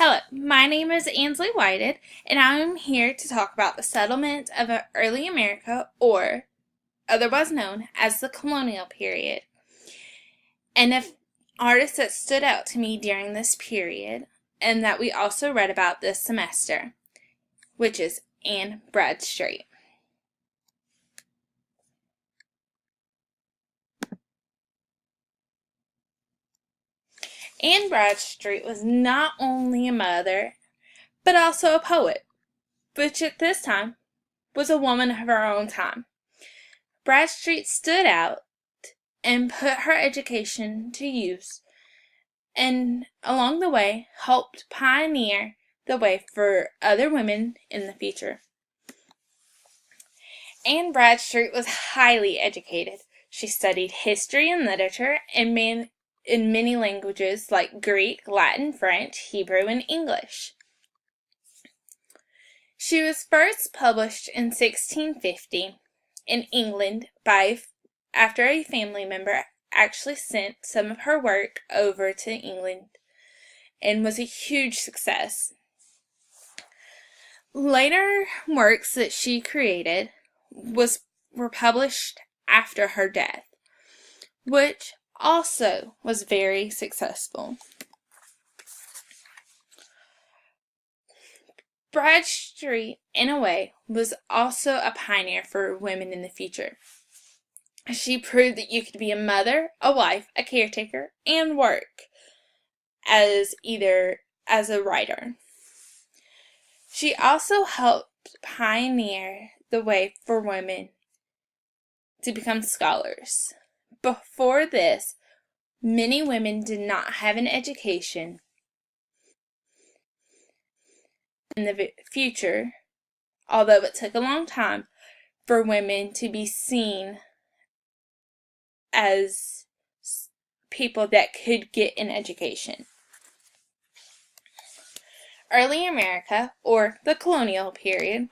Hello, my name is Ansley Whited, and I'm here to talk about the settlement of early America, or otherwise known as the colonial period, and of artists that stood out to me during this period, and that we also read about this semester, which is Anne Bradstreet. Anne Bradstreet was not only a mother, but also a poet, which at this time was a woman of her own time. Bradstreet stood out and put her education to use, and along the way helped pioneer the way for other women in the future. Anne Bradstreet was highly educated. She studied history and literature in many languages like Greek, Latin, French, Hebrew, and English. She was first published in 1650 in England after a family member actually sent some of her work over to England, and was a huge success. Later works that she created were published after her death, which also was very successful. Bradstreet, in a way, was also a pioneer for women in the future. She proved that you could be a mother, a wife, a caretaker, and work as a writer. She also helped pioneer the way for women to become scholars. Before this, many women did not have an education. In the future, although it took a long time for women to be seen as people that could get an education. Early America, or the colonial period,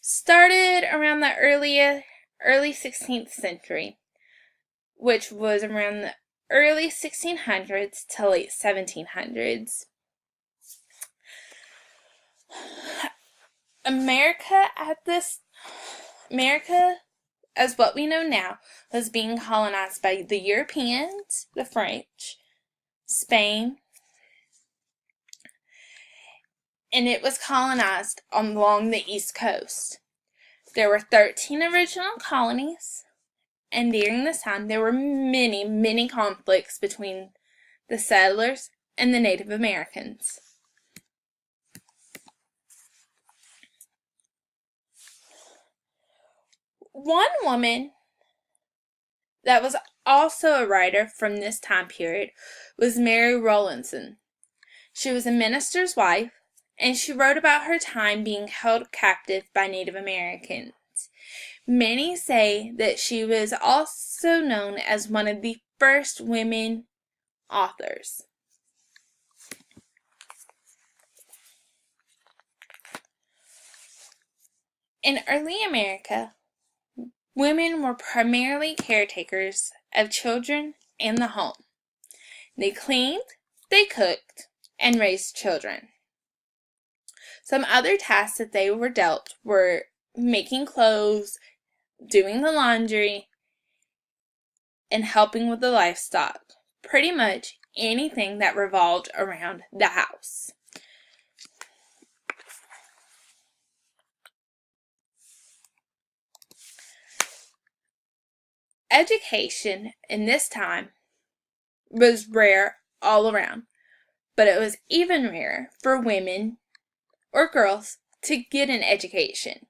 started around the early 16th century, which was around the early 1600s to late 1700s. America, as what we know now, was being colonized by the Europeans, the French, Spain, and it was colonized along the East Coast. There were 13 original colonies, and during this time there were many, many conflicts between the settlers and the Native Americans. One woman that was also a writer from this time period was Mary Rowlandson. She was a minister's wife, and she wrote about her time being held captive by Native Americans. Many say that she was also known as one of the first women authors. In early America, women were primarily caretakers of children and the home. They cleaned, they cooked, and raised children. Some other tasks that they were dealt were making clothes, doing the laundry, and helping with the livestock. Pretty much anything that revolved around the house. Education in this time was rare all around, but it was even rarer for women or girls to get an education.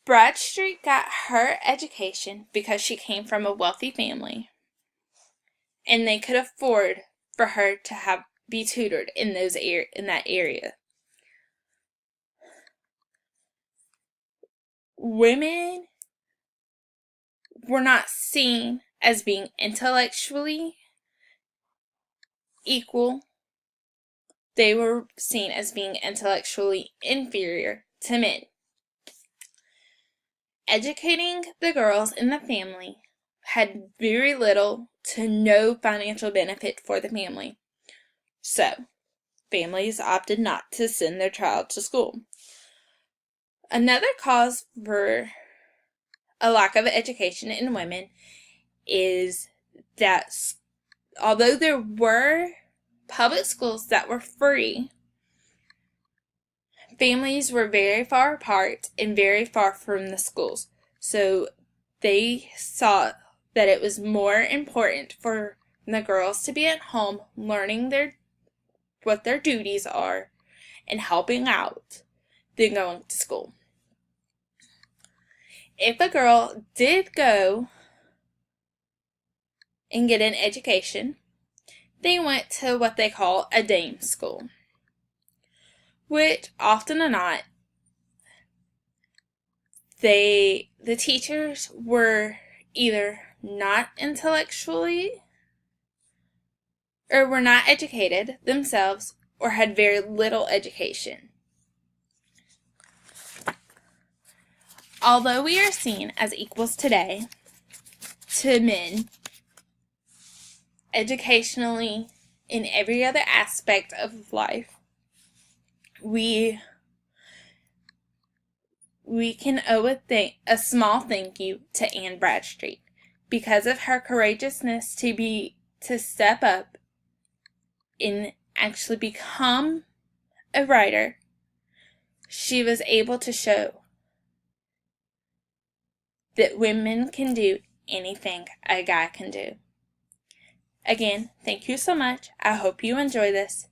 Bradstreet got her education because she came from a wealthy family, and they could afford for her to be tutored in that area. Women were not seen as being intellectually equal. They were seen as being intellectually inferior to men. Educating the girls in the family had very little to no financial benefit for the family. So, families opted not to send their child to school. Another cause for a lack of education in women is that although there were public schools that were free, families were very far apart and very far from the schools. So they saw that it was more important for the girls to be at home learning what their duties are and helping out than going to school. If a girl did go and get an education, they went to what they call a dame school, which often or not, the teachers were either not intellectually or were not educated themselves or had very little education. Although we are seen as equals today to men, educationally, in every other aspect of life, we can owe a small thank you to Anne Bradstreet because of her courageousness to step up and actually become a writer. She was able to show that women can do anything a guy can do. Again, thank you so much. I hope you enjoy this.